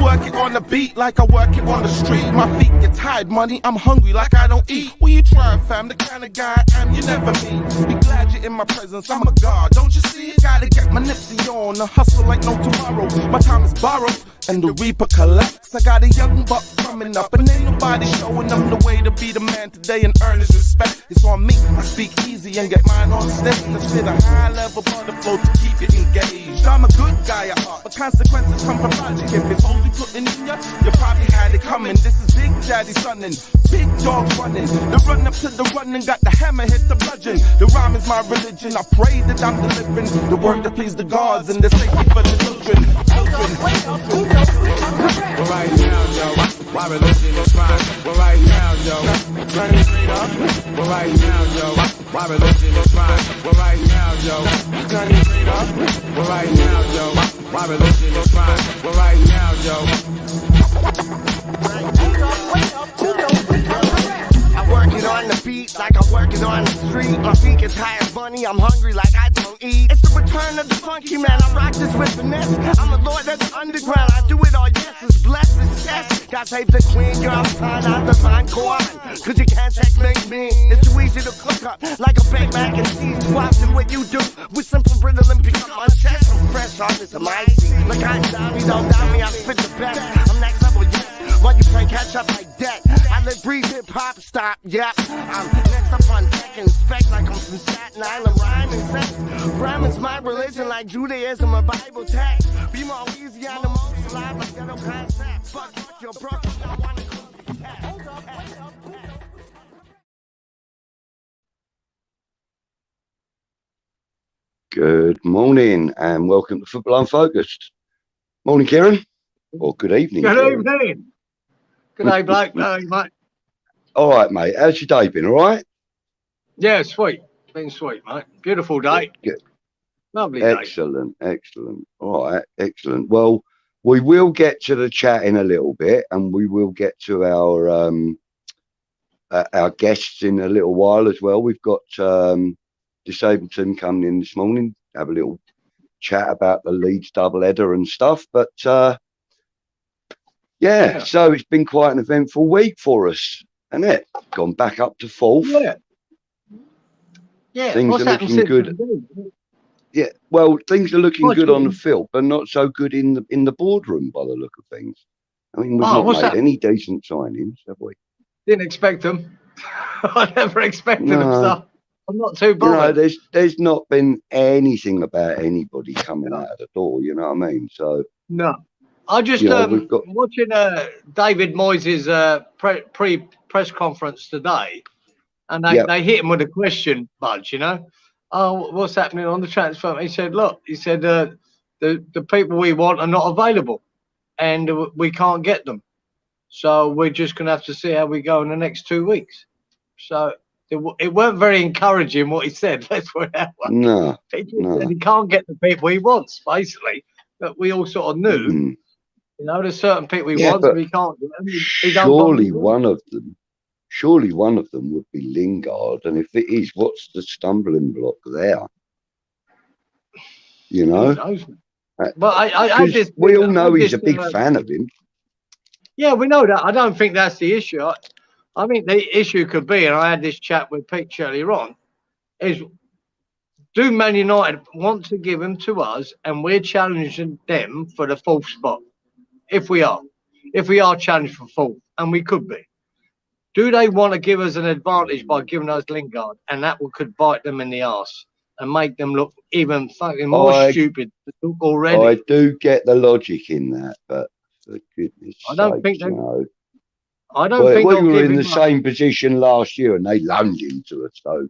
work it on the beat like I work it on the street. My feet get tired, money, I'm hungry like I don't eat. Will you try, fam? The kind of guy I am, you never meet. Be glad you're in my presence, I'm a god, don't you see it? Gotta get my Nipsey on, a hustle like no tomorrow. My time is borrowed, and the reaper collects. I got a young buck coming up, and ain't nobody showing them the way to be the man today and earn his respect. It's on me, I speak easy and get mine on stage. Let's hit a high level on the flow to keep you engaged. I'm a good guy at heart, but consequences come from logic. If it's only putting in you probably had it coming. This is Big Daddy sonnin', big dogs running. The run up to the running, got the hammer, hit the bludgeon. The rhyme is my religion, I pray that I'm delivering the word to please the gods and the safety for the children. Well, right now, yo, why religion is fine? Well, right now, yo, running straight up. Well, right now, yo, why religion is fine? Well, right now, yo, running straight up. Well, right now, yo, why religion is fine? Well, right now, yo. I'm working on the beat like I'm working on the street. My feet get tired, bunny, I'm hungry like I don't eat. It's the return of the funky man, I rock this with finesse. I'm a lord of the underground, I do it all, yes, it's blessed, it's yes. God save the queen, girl, I'm trying out the fine corn. Cause you can't checkmate me, it's too easy to cook up like a baked mac and cheese. Watch what you do with simple riddle and pick up my chest. I'm fresh on this, I'm icy. Look, I ain't down me, don't doubt me, I spit the best. I'm next level, yes. When you play catch up like that, I live, breathe, hip hop, stop, yep. I'm next up on deck and inspect like I'm from Staten Island, rhyming sex. Rhyming's my religion like Judaism or Bible text. Be more easy on the most alive like ghetto concept. Fuck your broke, I wanna go test. Good morning and welcome to Football Unfocused. Morning, Cieran. Or good evening. Good evening. Good day, Blake. How mate? All right, mate. How's your day been? All right? Yeah, sweet. Been sweet, mate. Beautiful day. Good. Lovely day. Excellent. All right, excellent. Well, we will get to the chat in a little bit, and we will get to our guests in a little while as well. We've got Disabled Team coming in this morning, have a little chat about the Leeds doubleheader and stuff. But yeah, so it's been quite an eventful week for us, hasn't it? Gone back up to fourth. Yeah. Things are looking good. Yeah, well, things are looking good on the field, but not so good in the boardroom by the look of things. I mean, we've not made any decent signings, have we? Didn't expect them. I never expected them, so I'm not too bothered. You know, there's not been anything about anybody coming out of the door, you know what I mean? So no. I just watching David Moyes' pre-press conference today, and they hit him with a question, Budge, you know. Oh, what's happening on the transfer? He said, look, the people we want are not available and we can't get them. So we're just going to have to see how we go in the next 2 weeks. So it weren't very encouraging what he said. Let's put it that way. No. He just said he can't get the people he wants, basically. But we all sort of knew. You know, there's certain people he wants, but he can't do them. Surely one of them would be Lingard, and if it is, what's the stumbling block there? You know, but we all know he's a big fan of him. Yeah, we know that. I don't think that's the issue. I think the issue could be, and I had this chat with Pete earlier on, is do Man United want to give him to us, and we're challenging them for the fourth spot? If we are challenged for fourth, and we could be, do they want to give us an advantage by giving us Lingard, and that could bite them in the arse and make them look even fucking more stupid already? I do get the logic in that, but for goodness sake, you know. I don't think we were in the same position last year, and they loaned him to us. So,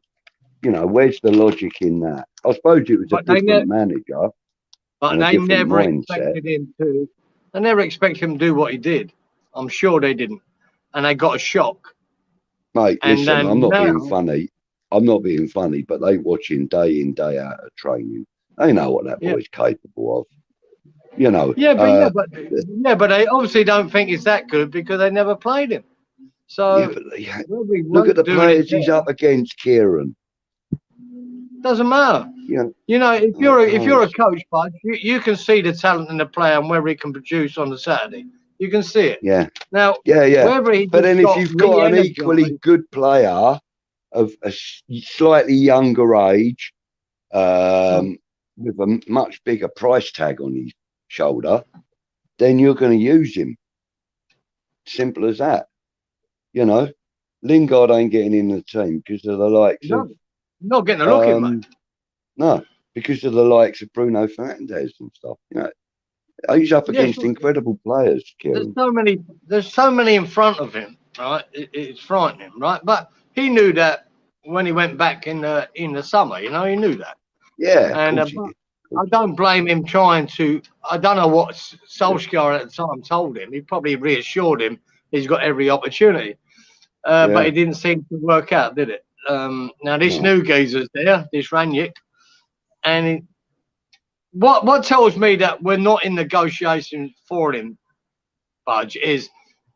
you know, where's the logic in that? I suppose it was a different manager, but they never expected him to. They never expected him to do what he did. I'm sure they didn't. And they got a shock. Mate, listen, I'm not being funny. I'm not being funny, but they watch him day in, day out of training. They know what that boy's capable of. You know. But they obviously don't think he's that good because they never played him. So look at the players he's up against, Cieran. Doesn't matter. You know, if you're a coach, Bud, you can see the talent in the player and whether he can produce on the Saturday. You can see it. Yeah. Now, Yeah. whether he But then if got you've got an re-energized- equally good player of a slightly younger age, with a much bigger price tag on his shoulder, then you're going to use him. Simple as that. You know, Lingard ain't getting in the team because of the likes of. Not getting a look in, mate. No, because of the likes of Bruno Fernandes and stuff. You know, he's up against incredible players, Kieran. There's so many in front of him, right? It's frightening, right? But he knew that when he went back in the summer. You know, he knew that. Yeah, and I don't blame him trying to. I don't know what Solskjaer at the time told him. He probably reassured him he's got every opportunity, but it didn't seem to work out, did it? Now this new geezer's there, this Ranić, and what tells me that we're not in negotiations for him, Budge, is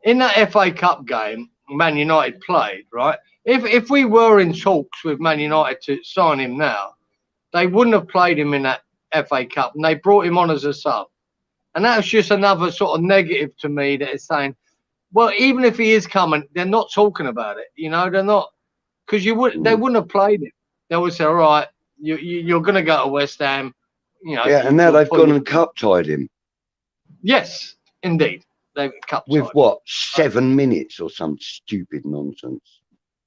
in that FA Cup game Man United played, right? If we were in talks with Man United to sign him now, they wouldn't have played him in that FA Cup, and they brought him on as a sub. And that's just another sort of negative to me that is saying, well, even if he is coming, they're not talking about it. You know, they're not, because they wouldn't have played him. They would say, all right, you're going to go to West Ham. You know, and now they've gone and cup tied him. Yes, indeed. They've cup tied with what, 7 minutes or some stupid nonsense.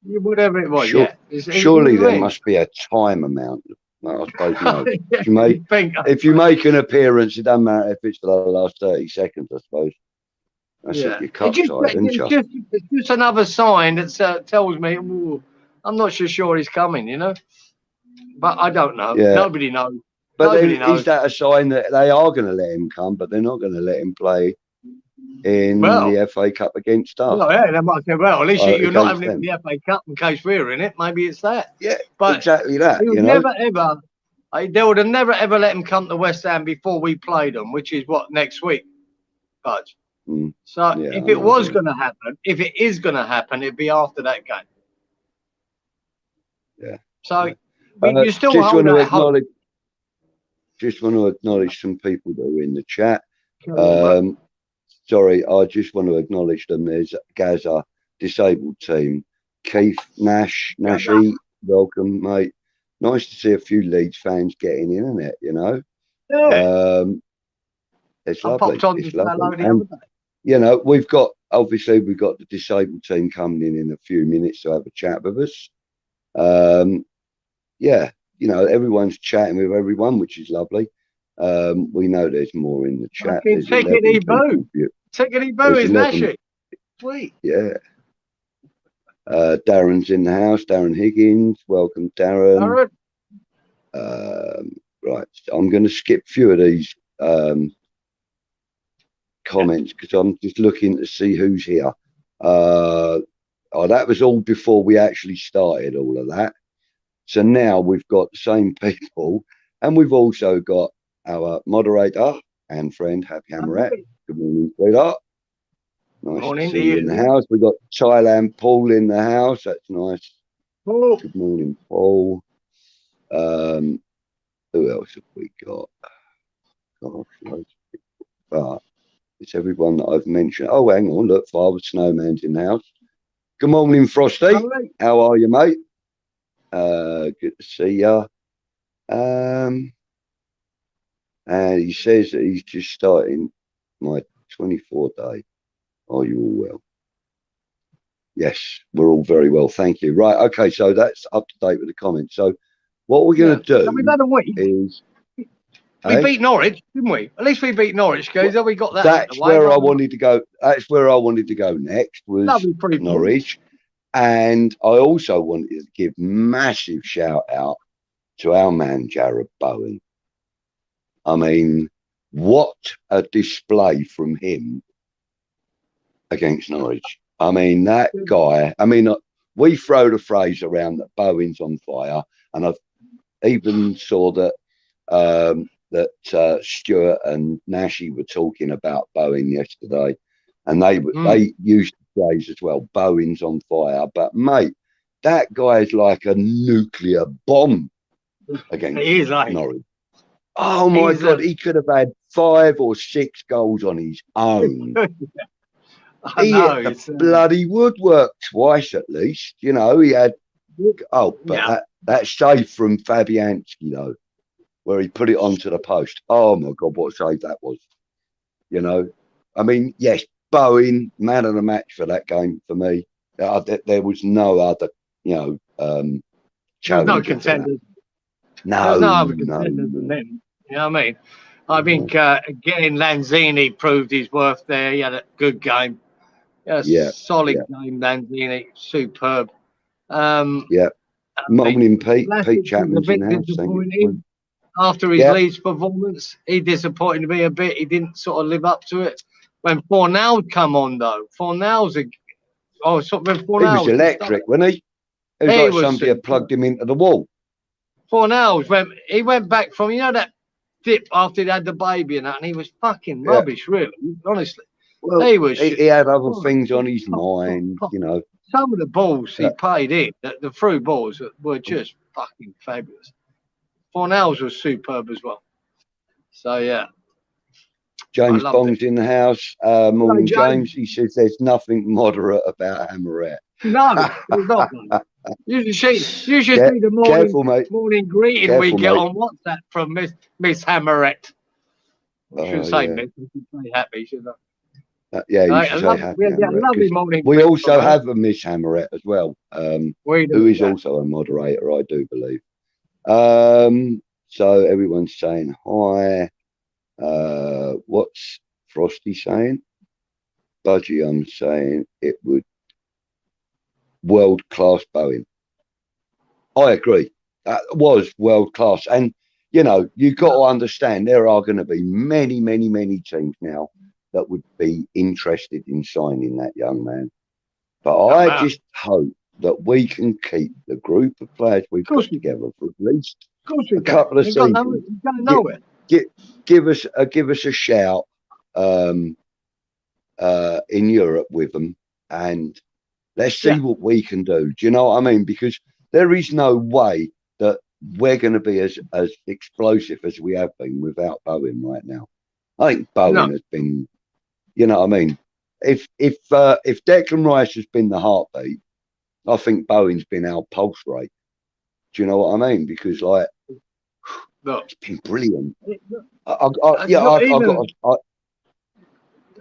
Whatever it was, surely there must be a time amount. Well, I suppose no. If you make an appearance, it doesn't matter if it's for the last 30 seconds, I suppose. That's it, you're cup tied, isn't you? It's just another sign that tells me, ooh, I'm not so sure he's coming, you know? But I don't know. Yeah. Nobody knows. But Nobody then knows. Is that a sign that they are going to let him come, but they're not going to let him play in the FA Cup against us? Well, yeah, they might say, well, at least you're not having it in the FA Cup in case we're in it. Maybe it's that. Yeah, but exactly that. You know? They would have never, ever let him come to West Ham before we played them, which is what, next week? But so if it was going to happen, if it is going to happen, it'd be after that game. Yeah. So you still hold that hope. Just want to acknowledge some people that are in the chat. Sorry, I just want to acknowledge them. There's Gaza, disabled team, Keith, Nashy, welcome, mate. Nice to see a few Leeds fans getting in, isn't it? You know, it's lovely. It's lovely. And, you know, we've got the disabled team coming in a few minutes to have a chat with us. Yeah, you know, everyone's chatting with everyone, which is lovely. We know there's more in the chat. Tickety boo is Nashy. Sweet. Yeah. Darren's in the house. Darren Higgins, welcome, Darren. Right, I'm going to skip a few of these comments because I'm just looking to see who's here. That was all before we actually started all of that. So now we've got the same people, and we've also got our moderator and friend, Happy Hammerat. Good morning, sweetheart. Nice to see you in the house. We've got Thailand Paul in the house. That's nice. Paul. Good morning, Paul. Who else have we got? Gosh, loads of people. But it's everyone that I've mentioned. Oh, hang on. Look, Father Snowman's in the house. Good morning, Frosty. How are you, mate? Good to see you. And he says that he's just starting my 24 day. Are you all well? Yes, we're all very well, thank you. Right, okay, so that's up to date with the comments. So what we're going to do is we beat Norwich, didn't we? At least we beat Norwich, guys. Well, we got that. That's where I wanted to go. That's where I wanted to go next was Norwich. And I also wanted to give massive shout out to our man Jarrod Bowen. I mean, what a display from him against Norwich. I mean, that guy, I mean, we throw the phrase around that Bowen's on fire, and I've even saw that Stuart and Nashy were talking about Bowen yesterday, and they used the phrase as well, Bowen's on fire. But mate, that guy is like a nuclear bomb against Norwich. Oh my God, he could have had 5 or 6 goals on his own. I He know. hit the bloody woodwork twice at least. You know, he had. Oh, but that save from Fabianski though, where he put it onto the post. Oh my God, what a save that was! You know, I mean, yes, Bowen, man of the match for that game for me. There was no other, you know, There's no challenger. contenders. No, There's no other contenders than him. You know what I mean? I think again, Lanzini proved his worth there. He had a good game. Solid game, Lanzini, superb. Morning, Pete. Vlasic Pete was Chapman's a in bit the house. disappointing after his Leeds performance. He disappointed me a bit. He didn't sort of live up to it. When Fornals come on though, Fornals, He was electric, wasn't he? It was like somebody had plugged him into the wall. Fornals he went back from, you know, that dip after he had the baby and that, and he was fucking rubbish, really, honestly. Well, he had other things on his mind, you know. Some of the balls he played in, the through balls were just fucking fabulous. Fornals was superb as well. So, yeah. James Bong's in the house. Morning, James. He says there's nothing moderate about Hammerette. No, there's not. You should see the morning greeting we get on WhatsApp from Miss Hammerette. I shouldn't say Miss, we should say happy, shouldn't I? Yeah, you should say happy. Lovely morning. We also have a Miss Hammerette as well, who is also a moderator, I do believe. So everyone's saying hi. What's Frosty saying? Budgie, I'm saying it would world-class Bowen. I agree. That was world-class. And, you know, you've got to understand there are going to be many, many, many teams now that would be interested in signing that young man. But I just hope that we can keep the group of players we've got together for at least a couple of seasons. Give us a shout in Europe with them, and let's see what we can do. Do you know what I mean? Because there is no way that we're going to be as explosive as we have been without Bowen right now. I think Bowen has been, you know what I mean? If Declan Rice has been the heartbeat, I think Bowen's been our pulse rate. Do you know what I mean? Because like, it's been brilliant.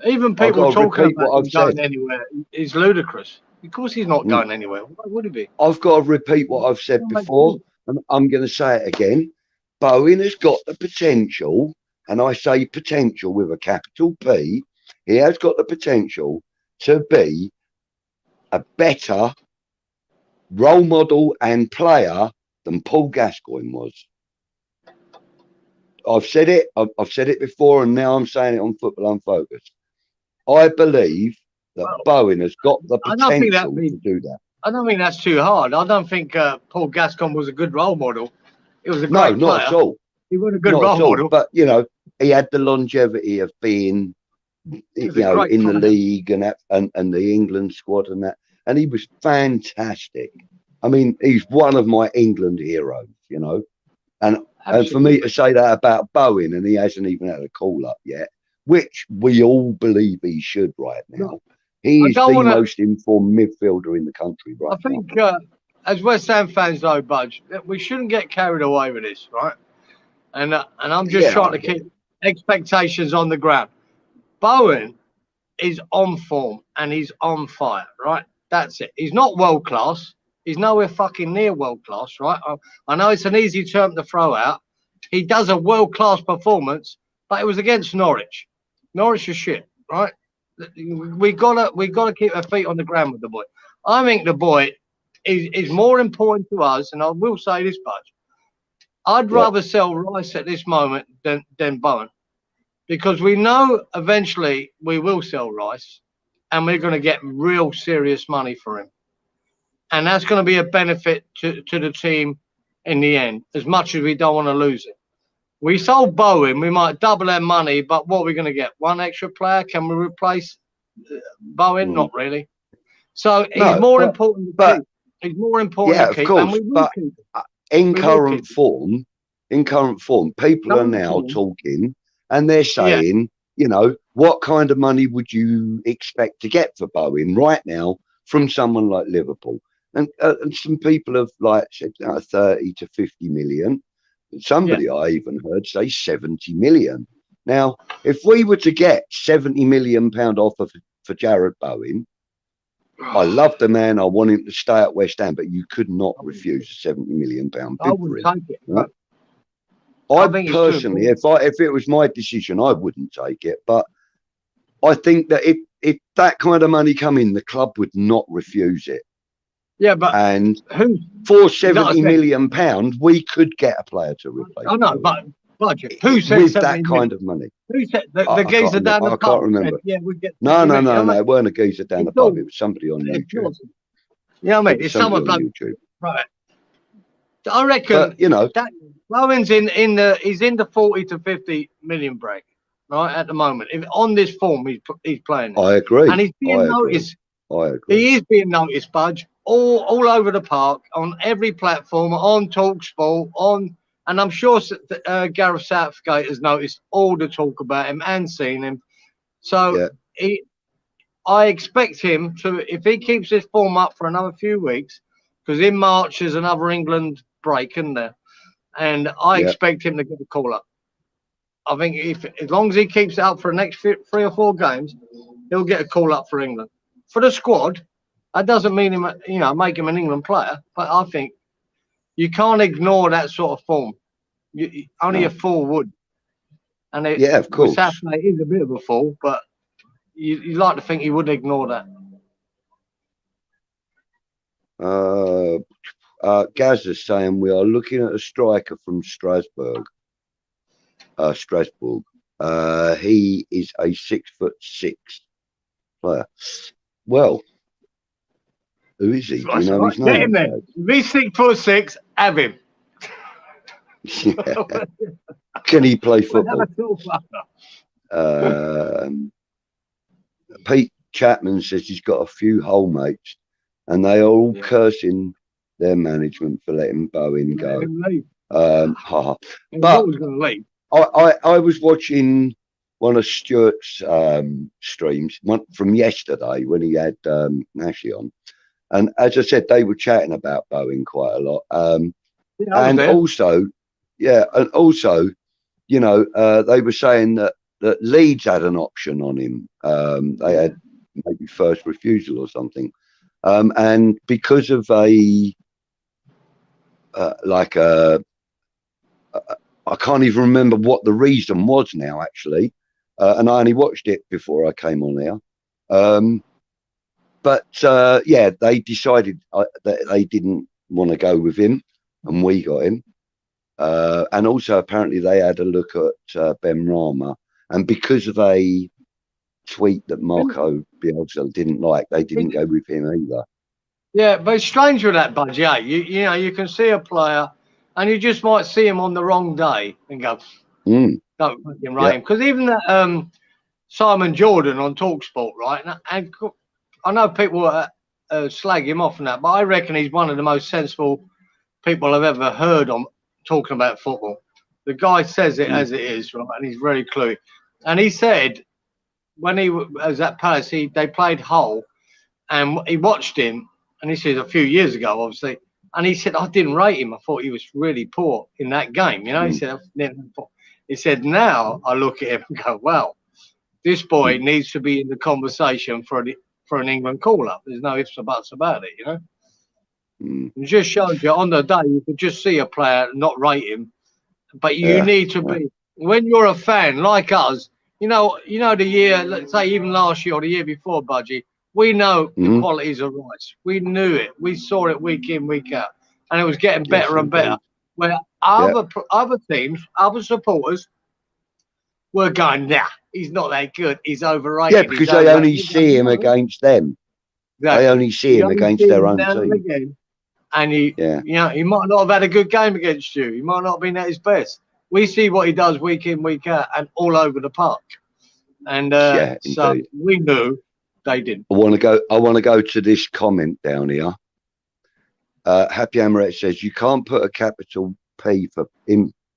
Even people talking about him going anywhere is ludicrous. Of course he's not going anywhere. Why would he be? I've got to repeat what I've said before, and I'm going to say it again. Bowen has got the potential, and I say potential with a capital P. He has got the potential to be a better role model and player than Paul Gascoigne was. I've said it. I've said it before, and now I'm saying it on Football Unfocused. I believe that Bowen has got the potential to do that. I don't think that's too hard. I don't think Paul Gascoigne was a good role model. He was a great player. No, not at all. He was a good role model. But, you know, he had the longevity of being, you know, in the league and the England squad and that. And he was fantastic. I mean, he's one of my England heroes, you know. And for me to say that about Bowen, and he hasn't even had a call up yet, which we all believe he should right now. He is the most informed midfielder in the country right now. I think, as West Ham fans, though, Budge, we shouldn't get carried away with this, right? And I'm just trying to keep expectations on the ground. Bowen is on form and he's on fire, right? That's it. He's not world class. He's nowhere fucking near world class, right? I know it's an easy term to throw out. He does a world class performance, but it was against Norwich. Norwich is shit, right? We gotta keep our feet on the ground with the boy. I think the boy is more important to us, and I will say this much: I'd rather sell Rice at this moment than Bowen, because we know eventually we will sell Rice, and we're going to get real serious money for him, and that's going to be a benefit to the team in the end. As much as we don't want to lose it. We sold Bowen, we might double our money, but what are we going to get? One extra player? Can we replace Bowen? Not really. So he's more important to keep. He's more important to keep. Of course, and we will keep. In current form, people are now talking and they're saying, you know, what kind of money would you expect to get for Bowen right now from someone like Liverpool? And some people have like said 30 to 50 million. Somebody I even heard say 70 million. Now, if we were to get 70 million pound offer for Jared Bowen, I love the man. I want him to stay at West Ham, but you could not refuse a 70 million pound bid for him. Take it. Right? I I personally, if it was my decision, I wouldn't take it. But I think that if that kind of money come in, the club would not refuse it. Yeah, but and who for 70 million pound, we could get a player to replace. I know, but budget. Who said with that kind of money? Who said the geezer down the pub? I can't remember. Said, yeah, we get. No, it weren't a geezer down the pub. It was somebody on YouTube. You know what I mean? It's someone on YouTube. Right. I reckon. But, you know, that Bowen's he's in the 40 to 50 million break, right at the moment. If on this form he's playing. I agree. And he's being noticed. I agree. He is being noticed, Budge, all over the park, on every platform, on TalkSport, and I'm sure Gareth Southgate has noticed all the talk about him and seen him. So I expect him to, if he keeps this form up for another few weeks, because in March there's another England break, isn't there? And I expect him to get a call up. I think as long as he keeps it up for the next 3 or 4 games, he'll get a call up for England. For the squad, that doesn't mean him, make him an England player. But I think you can't ignore that sort of form. Only a fool would. And of course, Saturday is a bit of a fool, but you like to think he wouldn't ignore that. Gaz is saying we are looking at a striker from Strasbourg. He is a 6'6" player. Well, who is he? Do you know his name? Get him there. If he's 6'6", have him. Yeah. Can he play football? Pete Chapman says he's got a few whole mates, and they are all cursing their management for letting Bowen go. But I was watching one of Stuart's streams from yesterday when he had Nashy on, and as I said, they were chatting about Bowen quite a lot. And also, they were saying that Leeds had an option on him. They had maybe first refusal or something, and because of I can't even remember what the reason was now, actually. And I only watched it before I came on here. They decided that they didn't want to go with him, and we got him. And also, apparently, they had a look at Ben Rama, and because of a tweet that Marco Bielsa didn't like, they didn't go with him either. Yeah, but it's strange with that, Budge. Yeah, you can see a player, and you just might see him on the wrong day and go, don't fucking rate him. Because even that Simon Jordan on TalkSport, right? And I know people slag him off and that, but I reckon he's one of the most sensible people I've ever heard on talking about football. The guy says it as it is, right? And he's very cluey. And he said when he was at Palace, they played Hull, and he watched him, and he said a few years ago, obviously, and he said I didn't rate him. I thought he was really poor in that game. He said now I look at him and go, well, this boy needs to be in the conversation for an England call-up. There's no ifs or buts about it, It just shows you on the day you could just see a player not rate him, but you need to be, when you're a fan like us, the year, let's say even last year or the year before, Budgie, we know the qualities of Rice. We knew it. We saw it week in, week out, and it was getting better and better. Where other teams, other supporters were going, nah, he's not that good. He's overrated. Yeah, because they only see him against them. Exactly. They only see him against their own team. And he might not have had a good game against you. He might not have been at his best. We see what he does week in, week out, and all over the park. And so we knew they didn't. I want to go to this comment down here. Happy Amaret says you can't put a capital P for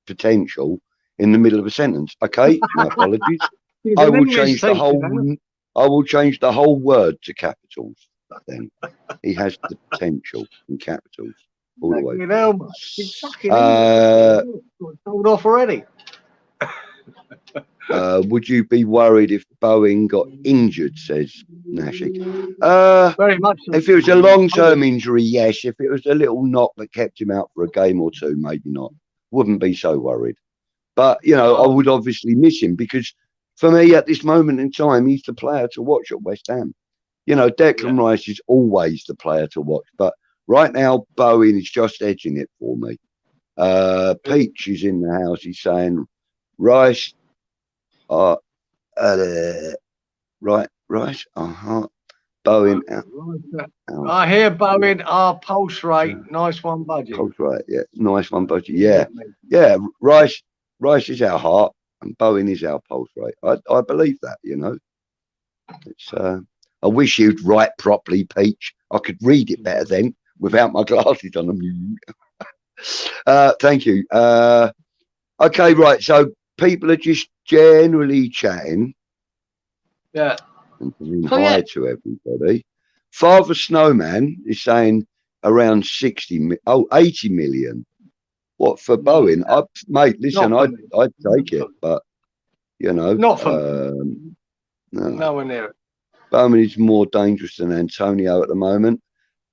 potential in the middle of a sentence. Okay, my apologies. He's I an will English change the teacher, whole. man. I will change the whole word to capitals. Then he has the potential in capitals all the way. Fucking hell, mate. He's fucking Uh, English. Got told off already. Would you be worried if Bowen got injured? Says Nashi. Very much so. If it was a long-term injury, yes. If it was a little knock that kept him out for a game or two, maybe not. Wouldn't be so worried. But you know, I would obviously miss him because for me, at this moment in time, he's the player to watch at West Ham. You know, Declan Rice is always the player to watch, but right now, Bowen is just edging it for me. Peach is in the house. He's saying, Rice, Rice, Bowen. I hear Bowen, our pulse rate, nice one budget. Pulse rate, yeah, nice one budget. Yeah. Rice is our heart, and Bowen is our pulse rate. I believe that. You know, it's. I wish you'd write properly, Peach. I could read it better then without my glasses on them. Thank you. Okay, right. So people are just generally chatting. Yeah. And saying hi to everybody. Father Snowman is saying around 80 million. What for Bowen? Mate, listen, I'd take it, but you know, not for nowhere near it. Bowman is more dangerous than Antonio at the moment.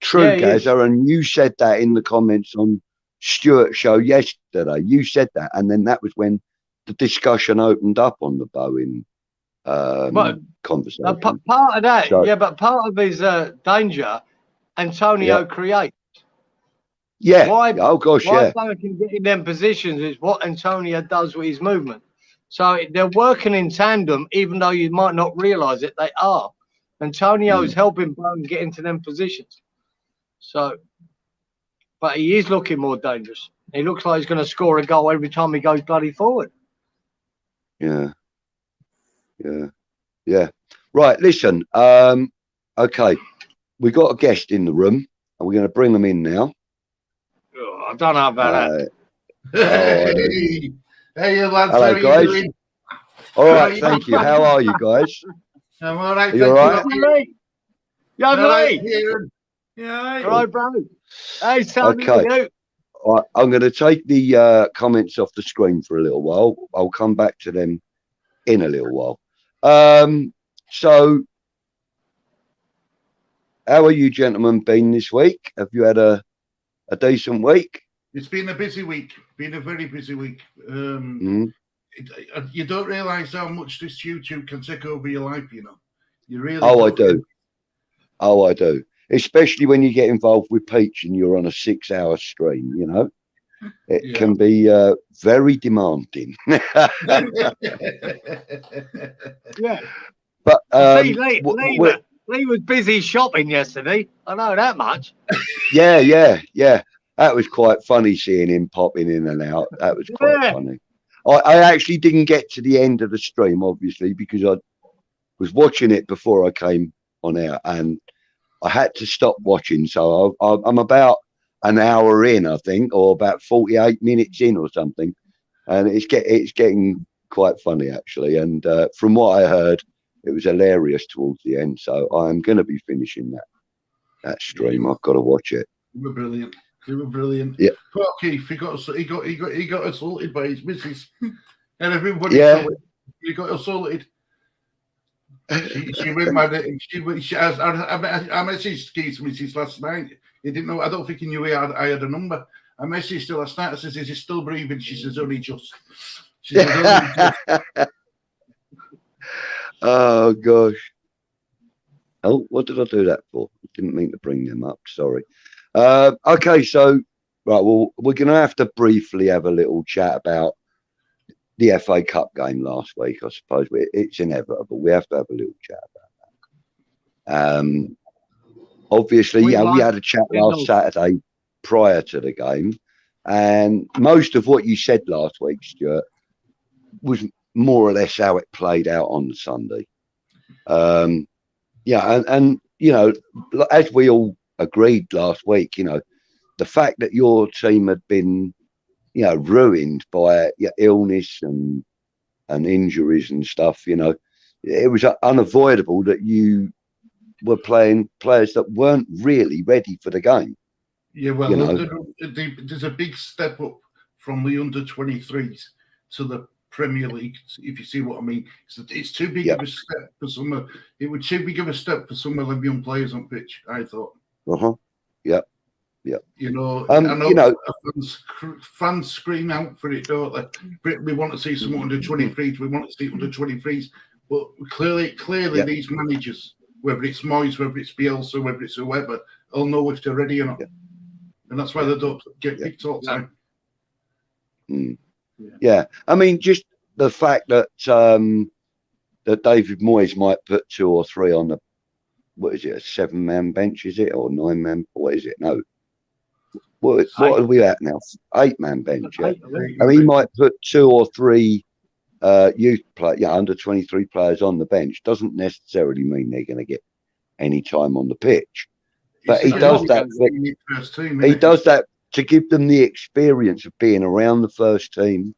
True, Gaza, and you said that in the comments on Stuart's show yesterday. You said that, and then that was when the discussion opened up on the Bowen conversation. Part of that, but part of his danger, Antonio creates. Yeah. Why Bowen can get in them positions is what Antonio does with his movement. So they're working in tandem, even though you might not realise it, they are. Antonio is helping Bowen get into them positions. So, but he is looking more dangerous. He looks like he's going to score a goal every time he goes bloody forward. Yeah. Right, listen. Okay, we got a guest in the room, and we're going to bring them in now. Oh, I don't know about that. Hey, lads. Hello, guys. All right, thank you. How are you guys? I'm all right. Are you all right? Yeah. All right, bro. Hey, okay. I'm going to take the comments off the screen for a little while. I'll come back to them in a little while. So, how are you gentlemen been this week? Have you had a decent week? It's been a busy week. Been a very busy week. You don't realise how much this YouTube can take over your life, you know. You really I do. Especially when you get involved with Peach and you're on a 6-hour stream, you know. It can be very demanding. But Lee was busy shopping yesterday. I know that much. Yeah. That was quite funny seeing him popping in and out. That was quite funny. I actually didn't get to the end of the stream, obviously, because I was watching it before I came on air, and I had to stop watching. So I'm about an hour in, I think, or about 48 minutes in or something, and it's getting quite funny actually. And from what I heard, it was hilarious towards the end. So I'm going to be finishing that stream. I've got to watch it. You were brilliant. You were brilliant. Yeah. Poor Keith, he got assaulted by his missus, and everybody saw it. He got assaulted. She went mad at him. I messaged Keith's missus last night. He didn't know. I don't think he knew I had a number. I messaged her last night. I says, "Is he still breathing?" She says, "Only just." She says, "Only just." Oh gosh. Oh, what did I do that for? Didn't mean to bring them up. Sorry. Okay, so right. Well, we're going to have to briefly have a little chat about the FA Cup game last week. I suppose it's inevitable. We have to have a little chat about that. Obviously, we had a chat last Saturday prior to the game, and most of what you said last week, Stuart, was more or less how it played out on the Sunday. And you know, as we all agreed last week, you know, the fact that your team had been ruined by illness and injuries and stuff. It was unavoidable that you were playing players that weren't really ready for the game. Yeah, well, there's a big step up from the under-23s to the Premier League, if you see what I mean. It's too big of a step for some. It would too big of a step for some of them young players on pitch, I thought. Yeah. I know fans scream out for it, don't they? We want to see some under-23s. We want to see under-23s. But clearly, these managers, whether it's Moyes, whether it's Bielsa, whether it's whoever, will know if they're ready or not. And that's why they don't get picked all the time. Yeah, I mean, just the fact that that David Moyes might put 2 or 3 on the, what is it, a 7-man bench, is it, or 9-man? What is it? No. What are we at now? 8-man bench. Yeah. I mean, he might put 2 or 3 youth under 23 players on the bench. Doesn't necessarily mean they're going to get any time on the pitch. But he does that. He does that to give them the experience of being around the first team,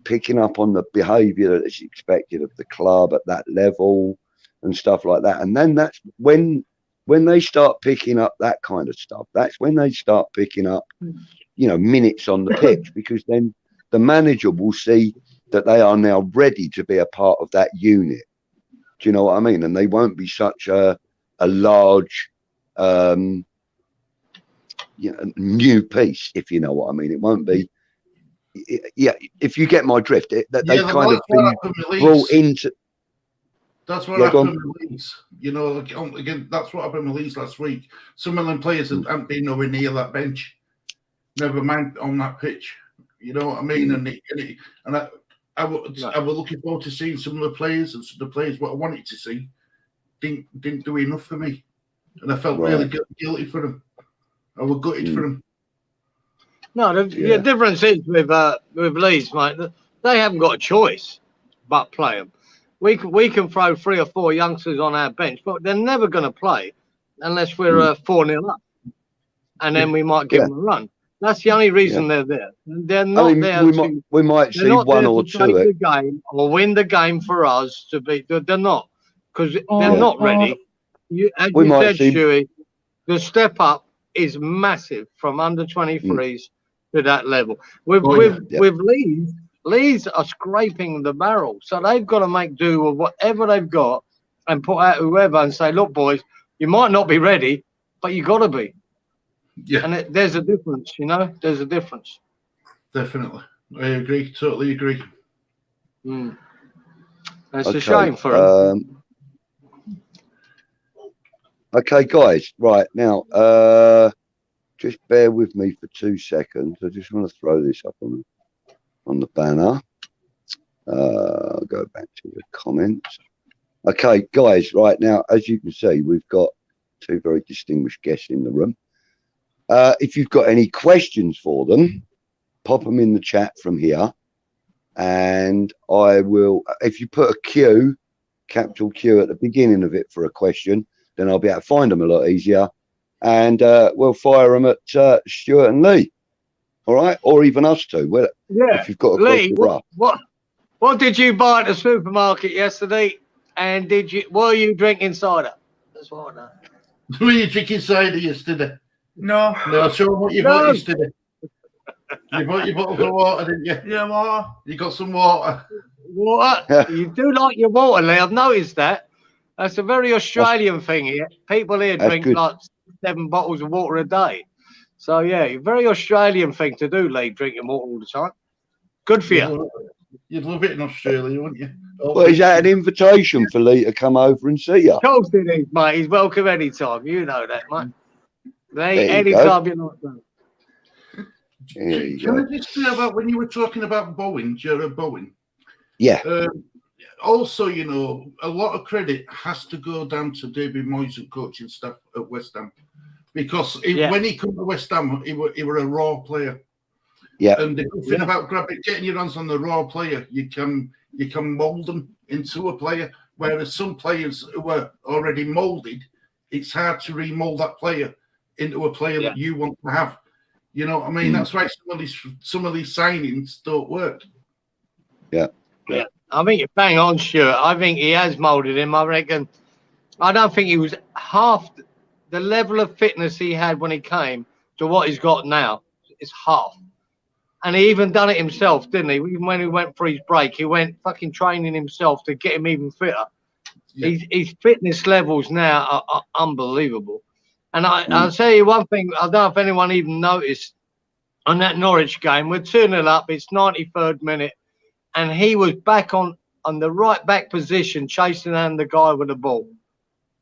picking up on the behaviour that is expected of the club at that level and stuff like that. And then that's when they start picking up that kind of stuff. That's when they start picking up, minutes on the pitch, because then the manager will see that they are now ready to be a part of that unit. Do you know what I mean? And they won't be such a large new piece, if you know what I mean. It won't be. If you get my drift, that they kind of been brought into. That's what happened with Leeds. Again, that's what happened with Leeds last week. Some of them players haven't been nowhere near that bench. Never mind on that pitch. You know what I mean? And I was looking forward to seeing some of the players, and the players what I wanted to see didn't do enough for me, and I felt really guilty for them. I was gutted for them. No, the difference is with Leeds, mate. They haven't got a choice but play them. We can throw 3 or 4 youngsters on our bench, but they're never going to play unless we're 4-0 up, and then we might give them a run. That's the only reason they're there. They're not there. We might see 1 or 2 the game or win the game for us to be. They're not, because they're not ready. As you said, Shuey, the step up is massive from under 23s to that level. With Leeds are scraping the barrel, so they've got to make do with whatever they've got and put out whoever and say, look, boys, you might not be ready, but you got to be. Yeah, and there's a difference, There's a difference. Definitely, I agree. Totally agree. It's a shame for them. Okay, guys. Right now, just bear with me for 2 seconds. I just want to throw this up on the banner. I'll go back to the comments. Okay, guys. Right now, as you can see, we've got 2 very distinguished guests in the room. If you've got any questions for them, pop them in the chat from here, and I will. If you put a Q, capital Q, at the beginning of it for a question, then I'll be able to find them a lot easier, and we'll fire them at Stuart and Lee. All right, or even us two. Well, if you've got a Lee, question what did you buy at the supermarket yesterday? And were you drinking cider? That's what I know. Were you drinking cider yesterday? No. Show them what you bought yesterday. You bought your bottle of water, didn't you? Yeah, water. You got some water. Water? You do like your water, Lee. I've noticed that. That's a very Australian thing here. People here drink like 7 bottles of water a day. So, yeah, very Australian thing to do, Lee, drinking water all the time. Good for you. You'd love it in Australia, wouldn't you? Well, is that an invitation for Lee to come over and see you? Of course it is, mate. He's welcome anytime. You know that, mate. Anytime you like that. Can I just say about when you were talking about Bowen, Jared Bowen? Yeah. Also, a lot of credit has to go down to David Moyes and coaching staff at West Ham, because when he came to West Ham, he were a raw player. Yeah. And the good thing about getting your hands on the raw player, you can mould them into a player. Whereas some players who are already moulded, it's hard to remold that player into a player that you want to have. You know what I mean? That's why some of these signings don't work. Yeah. I think you bang on, Stuart. I think he has moulded him. I reckon. I don't think he was half the level of fitness he had when he came to what he's got now. It's half. And he even done it himself, didn't he? Even when he went for his break, he went fucking training himself to get him even fitter. Yeah. His fitness levels now are unbelievable. And I'll tell you one thing, I don't know if anyone even noticed on that Norwich game, we're 2-0 up, it's 93rd minute, and he was back on the right back position, chasing down the guy with the ball.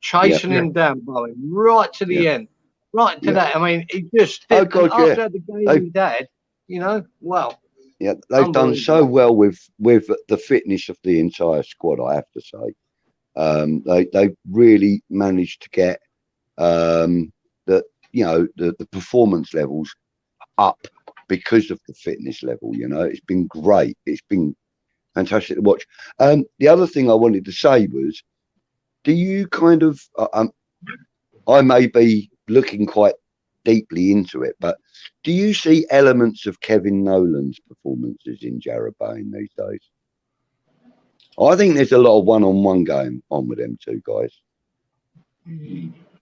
Chasing him down, Bowen, right to the end. Right to that. I mean, he just after the game he had, you know, well. Yeah, they've done so well with the fitness of the entire squad, I have to say. They really managed to get the performance levels up because of the fitness level. You know, it's been great. It's been fantastic to watch. The other thing I wanted to say was, do you kind of I may be looking quite deeply into it, but do you see elements of Kevin Nolan's performances in Jarrah Bain these days? I think there's a lot of one-on-one going on with them two guys,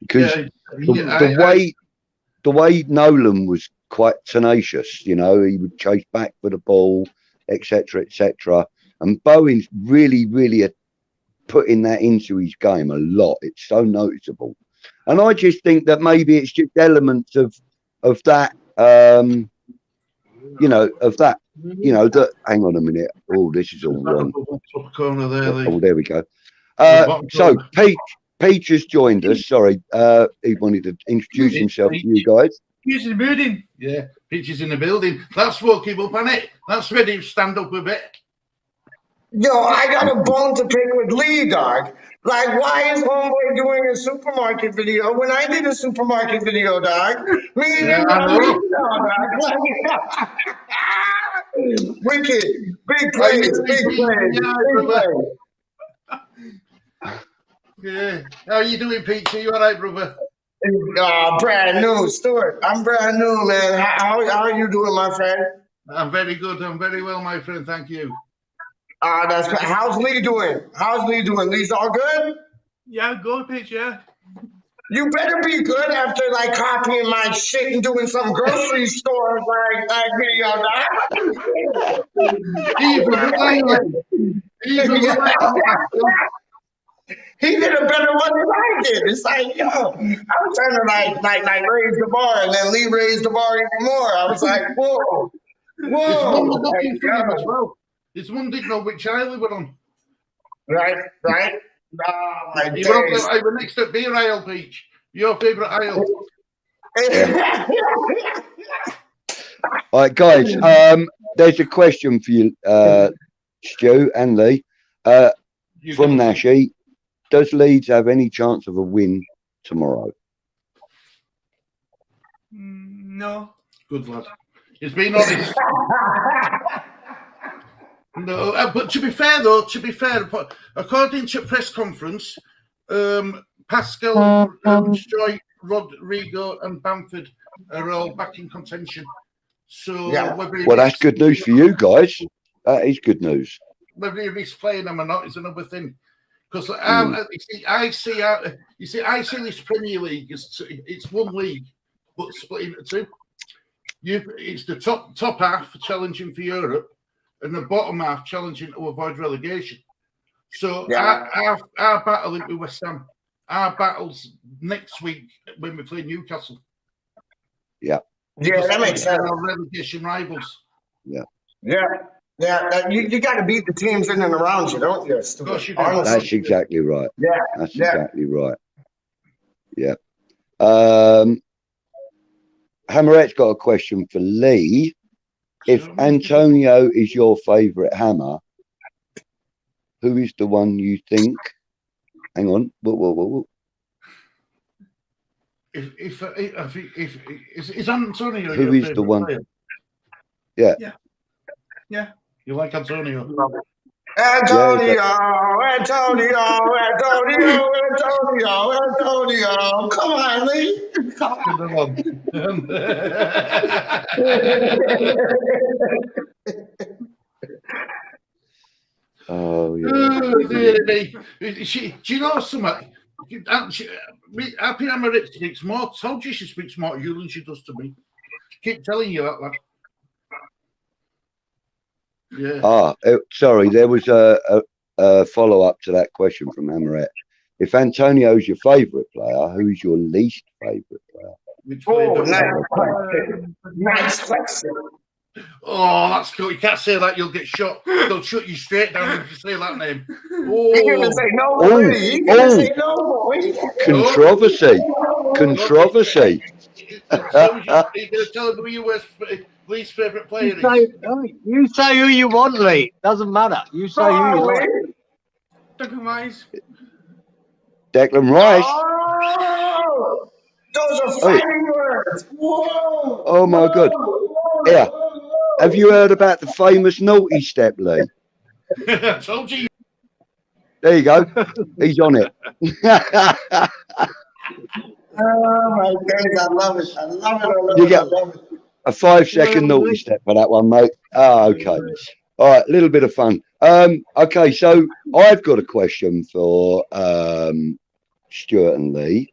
because the way Nolan was quite tenacious, you know, he would chase back for the ball, etc., and Bowen's really putting that into his game a lot. It's so noticeable, and I just think that maybe it's just elements of that, that. Hang on a minute. Oh, this is all wrong. Top corner there. Oh, there we go. So Peach has joined us. Sorry, he wanted to introduce himself to you guys. Peach in the building. Yeah, Peach is in the building. That's woke him up, hasn't it? That's ready to stand up a bit. Yo, I got a bone to pick with Lee, dog. Like, why is homeboy doing a supermarket video when I did a supermarket video, dog? Me and you got dog. Wicked. Big plays. Yeah. How are you doing, Peach? Are you all right, brother? Brand new, Stuart. I'm brand new, man. How are you doing, my friend? I'm very good. I'm very well, my friend. Thank you. How's Lee doing? Lee's all good? Yeah, good, Peach, yeah. You better be good after like copying my shit and doing some grocery store like video. He did a better one than I did. It's like, yo, I was trying to like raise the bar, and then Lee raised the bar even more. I was like, whoa. It's one looking for him as well. It's one didn't know which aisle we were on. Right. I were next to beer aisle, Peach. Your favourite aisle. All right, guys. There's a question for you, Stu and Lee, from Nashi. Does Leeds have any chance of a win tomorrow? No. Good lad. He's been honest. No, but to be fair, according to press conference, Pascal, Joy, Rodrigo, and Bamford are all back in contention. So, well, that's good news for you guys. That is good news. Whether he risks playing them or not is another thing. Because I see this Premier League it's one league, but split into two. It's the top half challenging for Europe, and the bottom half challenging to avoid relegation. So our battle with West Ham, our battles next week when we play Newcastle. Yeah, that makes sense. Our relegation rivals. Yeah. You got to beat the teams in and around you, don't you? Of course you do. That's exactly right. Yeah, that's exactly right. Yeah. Hammerette's got a question for Lee. If Antonio is your favourite Hammer, who is the one you think? Hang on. Whoa. If is Antonio who is the one? Player? Yeah. You like Antonio? Antonio, Antonio. Come on, Lee. Come on. Oh yeah. Do you know something? Happy Amarit speaks more. Told you she speaks more to you than she does to me. Keep telling you that, lad. Yeah. Sorry, there was a follow-up to that question from Amaret. If Antonio's your favourite player, who's your least favourite player? Oh, nice question. Oh, that's cool. You can't say that, you'll get shot. They'll shut you straight down if you say that name. Oh. You're going to say no, You're going to say no, boy. Controversy. Controversy. So are you going to tell them who your least favourite player is? You say who you want, Lee. Doesn't matter. You say who you like. Declan Rice. Declan Rice. Oh, those are fighting words. Whoa. Oh my God. Yeah. Have you heard about the famous naughty step, Lee? I told you. There you go. He's on it. Oh my goodness, I love it. I love it. You get a 5-second naughty step for that one, mate. Okay. All right, a little bit of fun. Okay, so I've got a question for Stuart and Lee.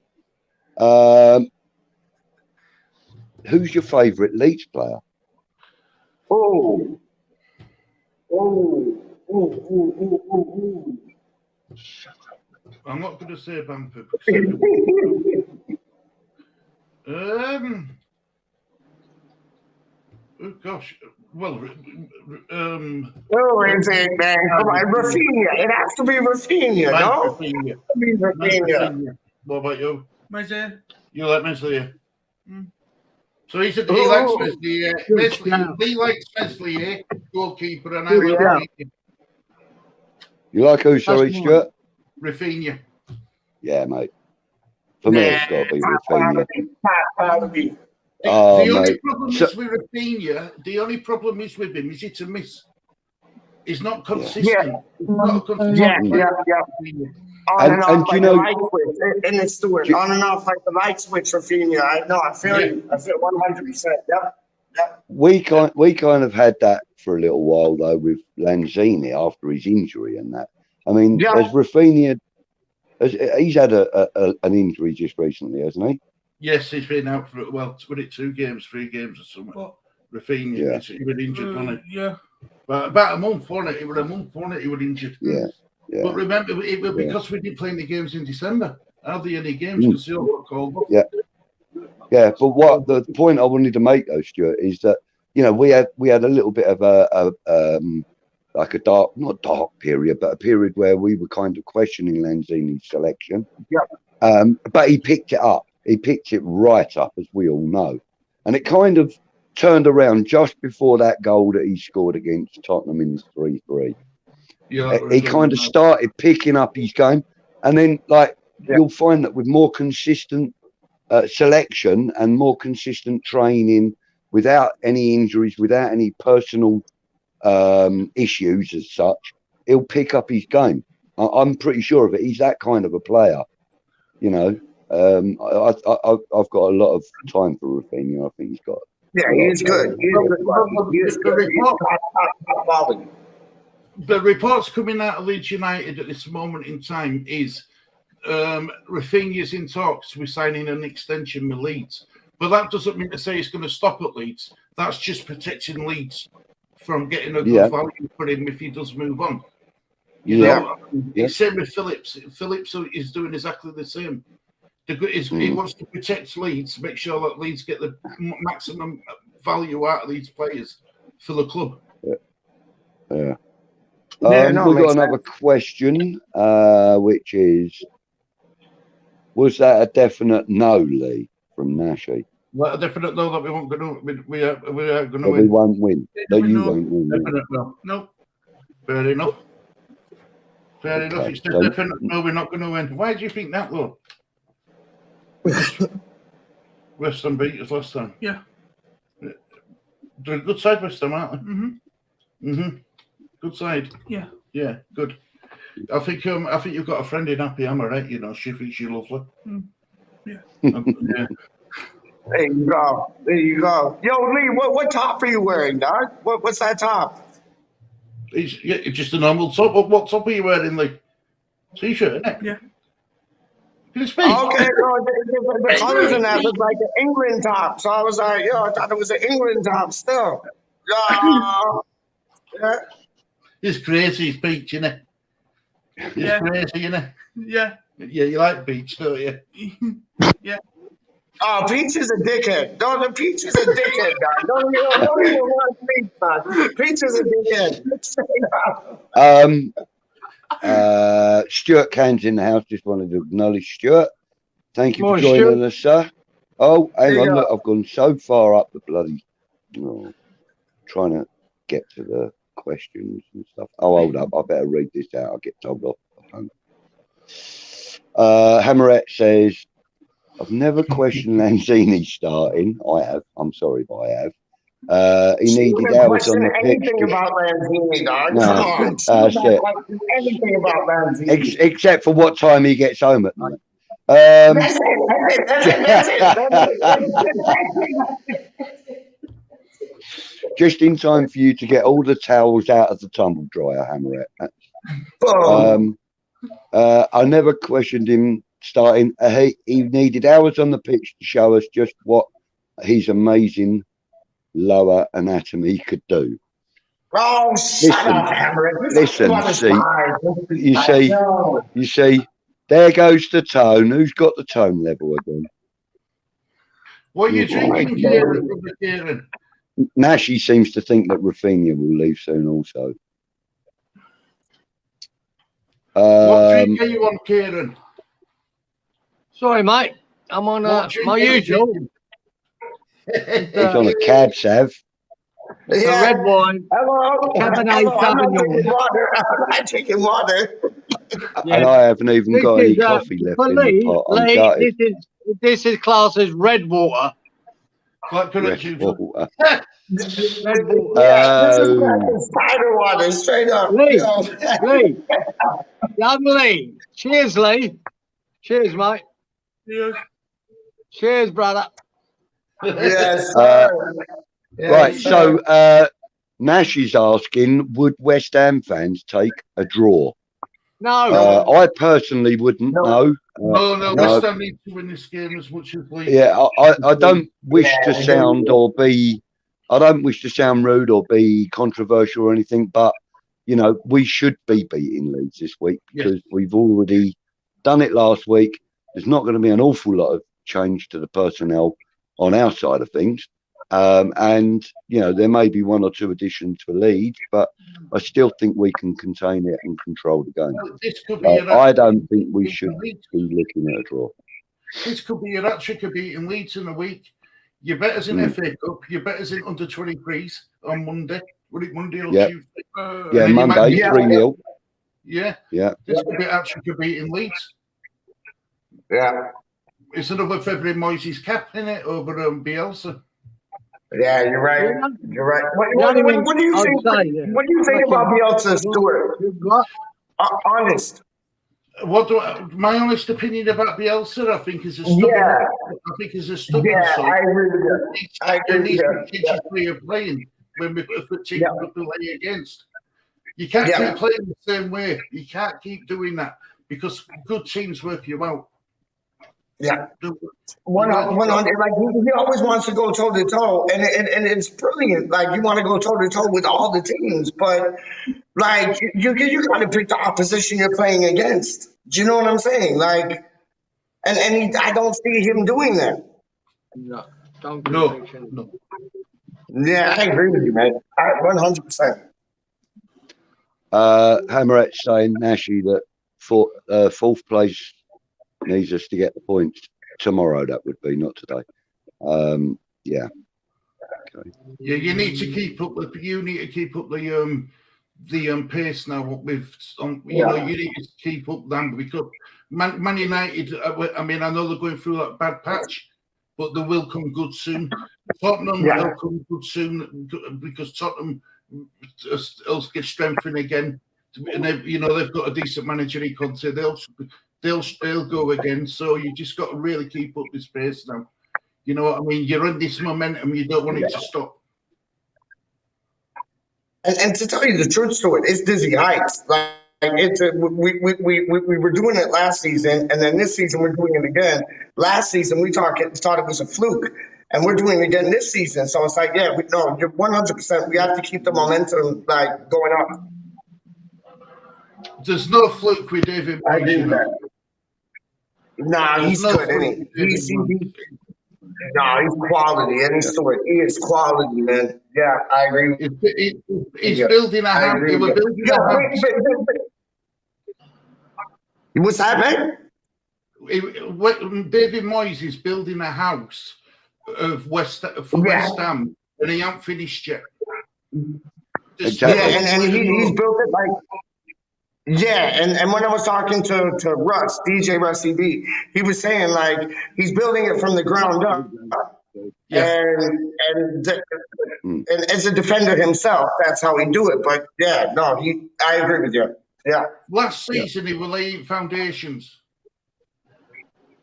Who's your favourite Leeds player? Oh. I'm not going to say Bamford. Oh gosh. Well, is it, man? Come on, Rafinha. It has to be Rafinha, no? Rafinha. What about you? Messi. You like Messi? So he said he likes Messi. He likes Messi, goalkeeper, and I like Rafinha. You like who, sorry, Stuart? Rafinha. Yeah, mate. For me, it's got to be Rafinha. The only problem is with Rafinha, the only problem is with him is it's a miss. He's not consistent. On and off like the light switch. And it's Stuart. On and off like the light switch, Rafinha. I feel you. I feel 100%. Yep. We kind of had that for a little while though with Lanzini after his injury and that. I mean, as Rafinha, he's had an injury just recently, hasn't he? Yes, he's been out for 2 games, 3 games or something. Rafinha, he was injured, wasn't he? Yeah. But about a month, wasn't it? It was a month, wasn't it? He was injured. Yeah. But remember, it was because we didn't play any games in December. Hardly any games because they all got called up. Yeah. But what the point I wanted to make though, Stuart, is that we had a little bit of like a not dark period, but a period where we were kind of questioning Lanzini's selection. Yeah. But he picked it up. He picked it right up, as we all know. And it kind of turned around just before that goal that he scored against Tottenham in the 3-3. Yeah, he kind of started picking up his game. And then, you'll find that with more consistent selection and more consistent training, without any injuries, without any personal issues as such, he'll pick up his game. I'm pretty sure of it. He's that kind of a player, I've got a lot of time for Rafinha. I think he's got. Yeah, he's good. He's good. The reports coming out of Leeds United at this moment in time is Rafinha's in talks with signing an extension with Leeds. But that doesn't mean to say it's going to stop at Leeds. That's just protecting Leeds from getting a good value for him if he does move on. It's same with Phillips. Phillips is doing exactly the same. He wants to protect Leeds, make sure that Leeds get the maximum value out of these players for the club. We've got another question, which is, was that a definite no, Lee, from Nashi? Well, a definite no that we won't going to we are going to win. We won't win. No, you won't win. Definite no. No. Fair enough. Fair enough. It's a definite no. We're not going to win. Why do you think that, though? West Ham beat us last time. Yeah. They're a good side, West Ham, aren't they? Good side. Yeah. Yeah, good. I think you've got a friend in Happy Hammer, right? You know, she thinks you're lovely. Yeah. Yeah. There you go. There you go. Yo, Lee, what top are you wearing, dog? What's that top? It's just a normal top. What top are you wearing, Lee? T-shirt, isn't it? Yeah. Can you speak? Okay, no, the colors in that look like an England top. So I was like, yo, I thought it was an England top still. Yeah. It's crazy, it's beach, isn't it? It's crazy, isn't it? Yeah. Yeah, you like beach, don't you? Yeah. Oh, Peach is a dickhead. No, the Peach is a dickhead, guy. Don't even want Peach, man. Peach is a dickhead. Stuart Cairns in the house. Just wanted to acknowledge Stuart. Thank you for Morning, joining us, sir. Oh, hang There you on. go. Look, I've gone so far up the bloody. Oh, trying to get to the questions and stuff. Oh, hold up. I better read this out. I'll get told off. Hammerette says, I've never questioned Lanzini starting. I have. I'm sorry, but I have. He needed hours on the pitch. Anything about Lanzini, dog. No, Come on. that's it. Anything about Lanzini. Except for what time he gets home at night. That's it. Just in time for you to get all the towels out of the tumble dryer, Hammerette. Boom. I never questioned him starting. He needed hours on the pitch to show us just what his amazing lower anatomy could do. Oh, shut up, Hammer. Listen, you see, there goes the tone. Who's got the tone level again? What are you drinking, Kieran? Nashi seems to think that Rafinha will leave soon also. What drink are you on, Kieran? Sorry, mate. I'm on my usual. He's on a cab, Sav. It's a red wine. Hello. Cabernet Sauvignon. I'm not taking water. And I haven't even got any coffee left in the pot. I'm gutted. This is classed as red water. What correct you? Red water. This is cider water, straight up. Lee. Young Lee. Cheers, Lee. Cheers, mate. Cheers. Cheers, brother. Yes, Right, so Nash is asking, would West Ham fans take a draw? No. I personally wouldn't. No. No. West Ham need to win this game as much as we. Yeah, I don't wish to sound I don't wish to sound rude or be controversial or anything, but you know, we should be beating Leeds this week because we've already done it last week. There's not going to be an awful lot of change to the personnel on our side of things. And you know, there may be one or two additions for Leeds, but I still think we can contain it and control the game. Well, this could be I don't think we should be looking at a draw. This could be your hat trick of beating Leeds in a week. You're better in FA Cup. You're better in under 23s on Monday. Was it Monday or Tuesday? Yeah, Monday, 3-0. Yeah. This could be a hat trick of beating Leeds. Yeah. It's another February Moyes' cap in it over Bielsa. Yeah, you're right. You're right. What do you think? What do you think about Bielsa, Stuart? Honest. My honest opinion about Bielsa, I think is a stubborn. I think is a stubborn. I agree with you. I agree with you. His way of playing when we put teams to play against. You can't keep playing the same way. You can't keep doing that because good teams work you out. Yeah, 100. Like he always wants to go toe to toe, and it's brilliant. Like you want to go toe to toe with all the teams, but like you got to pick the opposition you're playing against. Do you know what I'm saying? Like, and I don't see him doing that. No. Yeah, I agree with you, man. 100%. Hammerette saying Nashi that fourth place needs us to get the points tomorrow. That would be, not today. Yeah. Okay. Yeah, you need to keep up the pace now. With you know, you need to keep up them because Man United. I mean, I know they're going through that bad patch, but they will come good soon. Tottenham will come good soon because Tottenham will get strengthened again and they've got a decent manager in Conte. They'll go again. So you just got to really keep up this pace now. You know what I mean? You're in this momentum. You don't want it to stop. And to tell you the truth, Stuart, it's dizzy heights. Like it's we were doing it last season, and then this season we're doing it again. Last season we thought it was a fluke, and we're doing it again this season. So it's like, yeah, you're 100%. We have to keep the momentum like going up. There's no fluke with David Moyes. Nah, he's good, isn't he? He's quality, and he is quality, man. Yeah, I agree. He's building a house. He was building a house. What's that, man? David Moyes is building a house for West Ham, and he hasn't finished yet. Exactly. Yeah, and he's built it like. Yeah, and when I was talking to Russ, DJ Russ EB, he was saying like he's building it from the ground up. Yeah. And as a defender himself, that's how he do it. But yeah, no, I agree with you. Yeah. Last season he was laying foundations.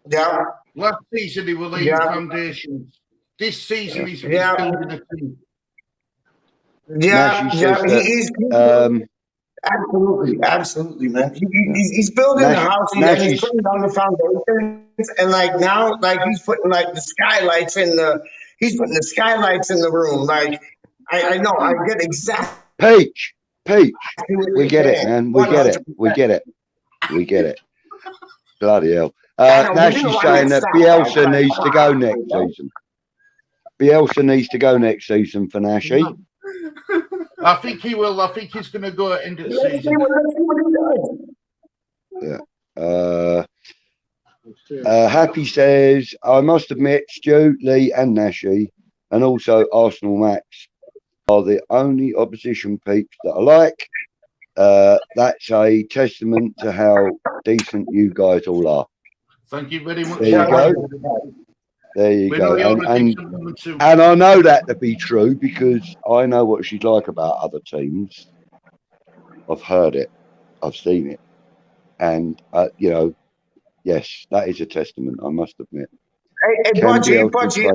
Yeah. Last season he was laying foundations. This season he's building a team. Yeah, he's absolutely, man. He's building the house. He's putting down the foundations, and like now, like he's putting like the skylights in the. He's putting the skylights in the room. Like I know, I get exactly. Peach, we get it, man. We get it. Bloody hell. Nash is saying that Bielsa needs to go next season. Bielsa needs to go next season for Nashi. I think he will. I think he's going to go at end of the season. Yeah. Happy says, I must admit, Stu, Lee, and Nashi, and also Arsenal Max, are the only opposition peeps that I like. That's a testament to how decent you guys all are. Thank you very much. There you go. There you go. And I know that to be true because I know what she's like about other teams. I've heard it. I've seen it. And, yes, that is a testament, I must admit. Hey, Budgie, I got to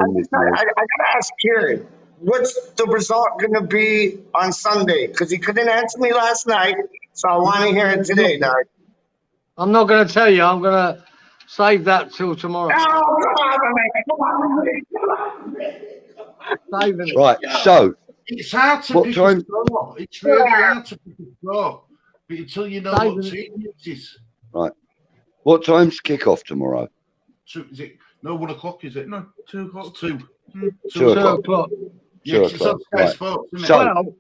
ask Cieran, what's the result going to be on Sunday? Because he couldn't answer me last night, so I want to hear it today, Doc. I'm not going to tell you. I'm going to save that till tomorrow. Right, so it's hard to pick a score. It's really hard to pick a score until you know what team it is. Right. What time's kick-off tomorrow? 1 o'clock, is it? No, 2 o'clock. 2. 2 o'clock. Yeah, it's on Sky Sports, isn't it? Well,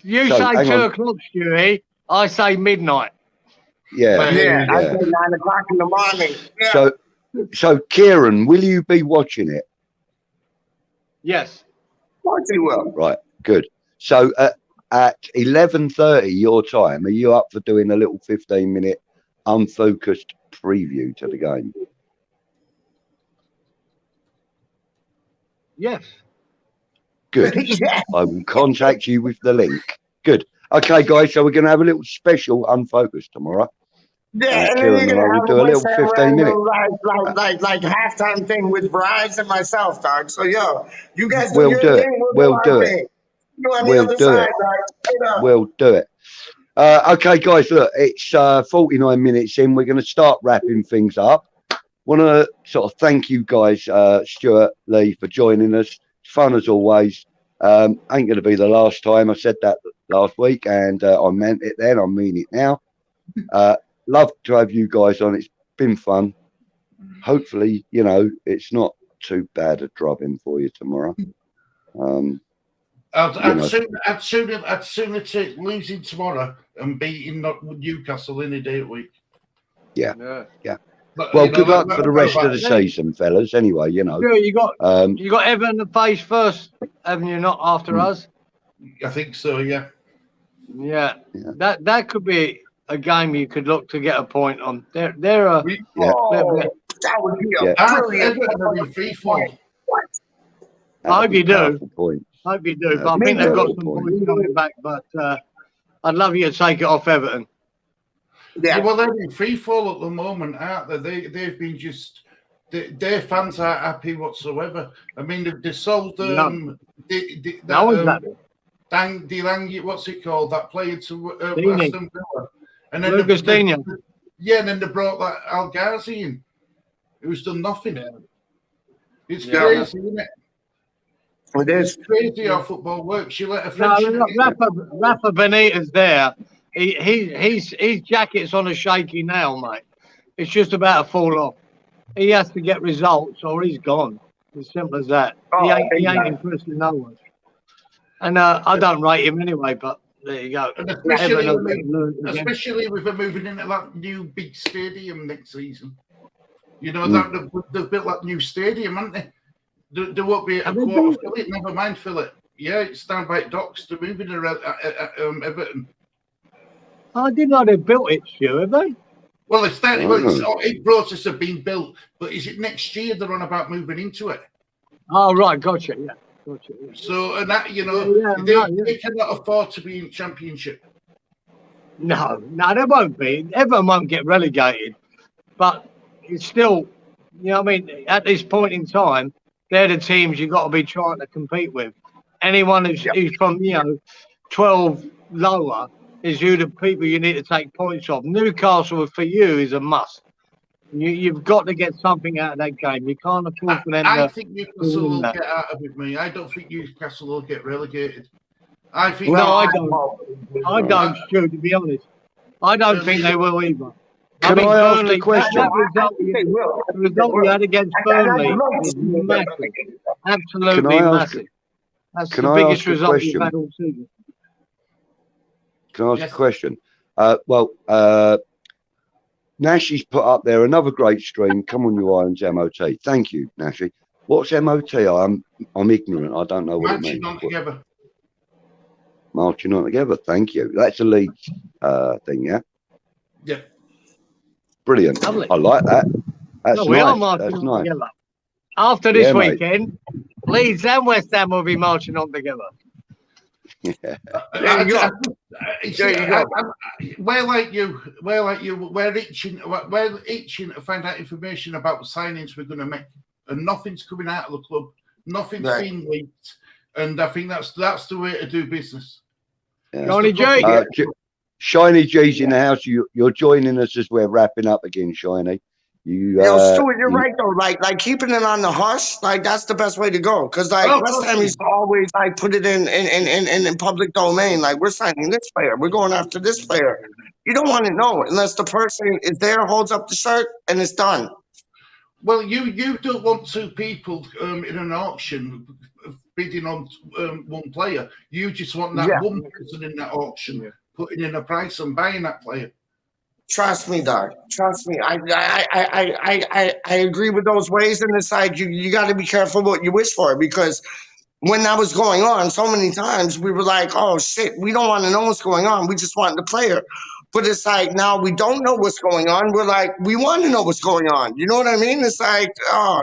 you say 2 o'clock, Stewie. I say midnight. Yeah. I say 9 o'clock in the morning. Yeah. So Cieran, will you be watching it? Yes. Of course he will. Right, good. So at 11:30 your time, are you up for doing a little 15-minute unfocused preview to the game? Yes. Good. I will contact you with the link. Good. Okay, guys, so we're going to have a little special unfocused tomorrow. Yeah, and Cieran and I will do a little 15-minute. Like halftime thing with Bryce and myself, Doc. So, you guys We'll do it. We'll do it. We'll do it. Okay, guys, look, it's 49 minutes in. We're going to start wrapping things up. Want to sort of thank you guys, Stuart, Lee, for joining us. It's fun as always. Ain't going to be the last time. I said that last week, and I meant it then. I mean it now. Love to have you guys on. It's been fun. Hopefully, it's not too bad a drubbing for you tomorrow. I'd sooner take losing tomorrow and beating Newcastle in a day a week. Yeah. But, well, good luck for the rest of the season, fellas. Anyway, Yeah, you got Everton to face first, haven't you? Not after us. I think so. Yeah. Yeah. That could be a game you could look to get a point on. That would be a brilliant free fall. I hope you do. Hope you do. But I think they've got some points coming back. But I'd love you to take it off Everton. Yeah, well, they're in free fall at the moment, aren't they? They've been just their fans aren't happy whatsoever. I mean, they sold No one's happy. Delaney, what's it called? That player to Dini. Aston Villa, and then Lucas Digne. and then they brought that Al Ghazi in, who's done nothing. Yeah. It's crazy, isn't it? It is. It's crazy how football works. You let a No, French Rafa Benitez there. His jacket's on a shaky nail, mate. It's just about to fall off. He has to get results or he's gone. As simple as that. He ain't impressing no one. And I don't rate him anyway, but there you go. And especially with them moving into that new big stadium next season. You know, they've built that new stadium, haven't they? There won't be a quarter fill it, never mind fill it. Yeah, it's down by docks. They're moving around Everton. I didn't know they built it, Stu, have they? Well, it's that in process of being built, but is it next year they're on about moving into it? Oh, right, gotcha, yeah. So, and that, you know, they cannot afford to be in Championship. No, they won't be. Everyone won't get relegated. But it's still, you know what I mean, at this point in time, they're the teams you've got to be trying to compete with. Anyone who's from, 12 lower is who the people you need to take points off. Newcastle, for you, is a must. You've got to get something out of that game. You can't afford for them I think Newcastle will get out of it, me. I don't think Newcastle will get relegated. I think I don't, Stu, to be honest. I don't think they will either. Can I ask a question? The result you had against Burnley was massive. Absolutely massive. That's the biggest result you've had all season. Can I ask a question? Nashy's put up there another great stream. Come on, you irons, MOT. Thank you, Nashy. What's MOT? I'm ignorant. I don't know what it means. Marching on together. Marching on together. Thank you. That's a league thing, yeah? Yeah. Brilliant. Lovely. I like that. That's we are nice. marching That's on nice. together. After this mate. weekend, Leeds and West Ham will be marching on together. Yeah. There you go. We're itching to find out information about signings we're going to make, and nothing's coming out of the club. Nothing's been leaked, and I think that's the way to do business. Yeah. Johnny J. Shiny G's in the house. You're joining us as we're wrapping up again, Shiny. Stuart, you're right though. Like keeping it on the hush, like that's the best way to go. Because West Ham used to always put it in public domain. Like we're signing this player, we're going after this player. You don't want to know unless the person is there, holds up the shirt, and it's done. Well, you don't want two people in an auction bidding on one player. You just want that one person in that auction putting in a price and buying that player. Trust me, dog. Trust me. I agree with those ways. And it's like you got to be careful what you wish for, because when that was going on, so many times we were like, "Oh shit, we don't want to know what's going on. We just want the player." But it's like now we don't know what's going on. We're like, we want to know what's going on. You know what I mean? It's like,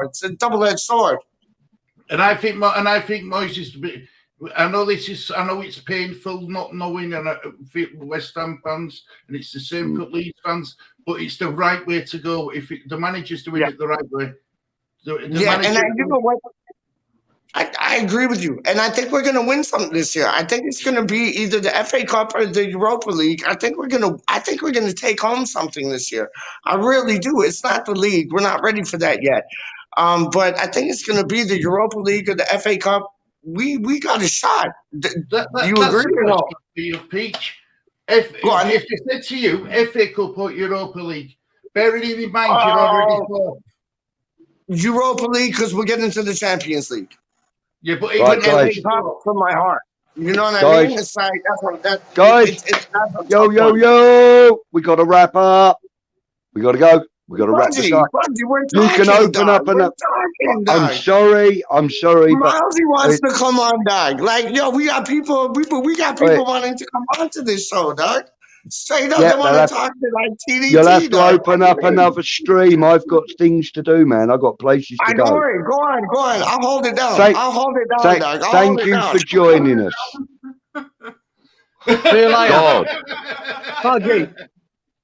it's a double-edged sword. And I think Moyes is to be. I know it's painful not knowing West Ham fans, and it's the same for Leeds fans, but it's the right way to go if the manager's doing it the right way. You know what? I agree with you, and I think we're going to win something this year. I think it's going to be either the FA Cup or the Europa League. I think we're going to take home something this year. I really do. It's not the league. We're not ready for that yet. But I think it's going to be the Europa League or the FA Cup. We got a shot. Do you agree or no? Peach. If they said to you, FA Cup or Europa League, bearing in mind you're already fourth. Europa League, because we're getting to the Champions League. Yeah, but even FA Cup from my heart. You know what I mean? It's like guys. Yo! We got to wrap up. We got to go. We got to wrap this up. You can open up and up. I'm sorry, Milesy wants to come on, dog. Like, we got people wanting to come on to this show, dog. Straight up, they want to talk to like TDT. You'll have to open up another stream. I've got things to do, man. I've got places to go. Don't worry. Go on. I'll hold it down. Dog. Thank you for joining us. See you later. God. Pudgy.